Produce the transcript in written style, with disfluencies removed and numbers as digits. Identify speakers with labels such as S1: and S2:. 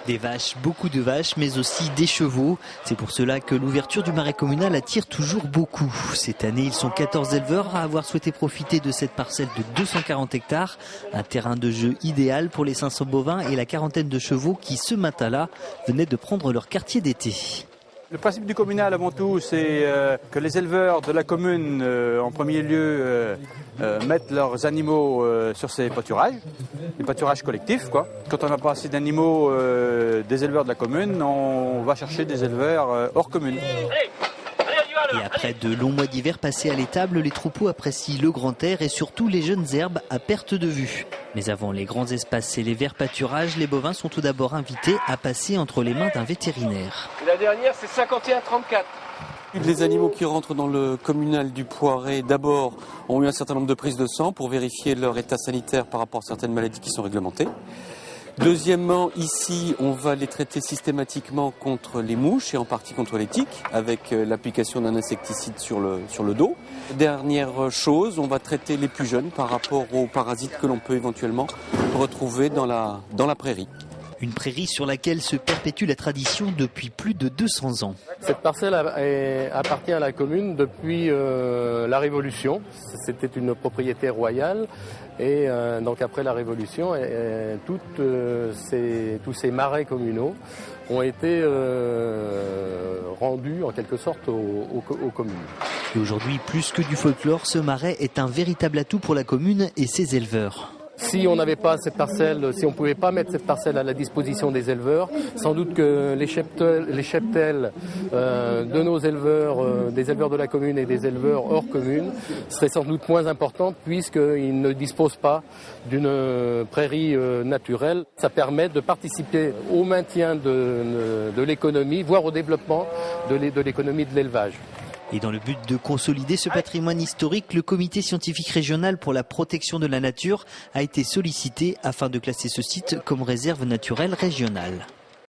S1: Des vaches, beaucoup de vaches, mais aussi des chevaux. C'est pour cela que l'ouverture du marais communal attire toujours beaucoup. Cette année, ils sont 14 éleveurs à avoir souhaité profiter de cette parcelle de 240 hectares. Un terrain de jeu idéal pour les 500 bovins et la quarantaine de chevaux qui, ce matin-là, venaient de prendre leur quartier d'été.
S2: Le principe du communal avant tout, c'est que les éleveurs de la commune, en premier lieu, mettent leurs animaux sur ces pâturages, des pâturages collectifs, quoi. Quand on n'a pas assez d'animaux des éleveurs de la commune, on va chercher des éleveurs hors commune.
S1: Et après de longs mois d'hiver passés à l'étable, les troupeaux apprécient le grand air et surtout les jeunes herbes à perte de vue. Mais avant les grands espaces et les verts pâturages, les bovins sont tout d'abord invités à passer entre les mains d'un vétérinaire.
S3: La dernière, c'est 51-34.
S4: Les animaux qui rentrent dans le communal du Poiret, d'abord, ont eu un certain nombre de prises de sang pour vérifier leur état sanitaire par rapport à certaines maladies qui sont réglementées. Deuxièmement, ici, on va les traiter systématiquement contre les mouches et en partie contre les tiques avec l'application d'un insecticide sur le dos. Dernière chose, on va traiter les plus jeunes par rapport aux parasites que l'on peut éventuellement retrouver dans la prairie.
S1: Une prairie sur laquelle se perpétue la tradition depuis plus de 200 ans.
S5: Cette parcelle appartient à la commune depuis la Révolution. C'était une propriété royale et donc après la Révolution, tous ces marais communaux ont été rendus en quelque sorte aux communes.
S1: Et aujourd'hui, plus que du folklore, ce marais est un véritable atout pour la commune et ses éleveurs.
S5: Si on n'avait pas cette parcelle, si on ne pouvait pas mettre cette parcelle à la disposition des éleveurs, sans doute que les cheptels de nos éleveurs, des éleveurs de la commune et des éleveurs hors commune, seraient sans doute moins importantes puisqu'ils ne disposent pas d'une prairie naturelle. Ça permet de participer au maintien de l'économie, voire au développement de l'économie de l'élevage.
S1: Et dans le but de consolider ce patrimoine historique, le comité scientifique régional pour la protection de la nature a été sollicité afin de classer ce site comme réserve naturelle régionale.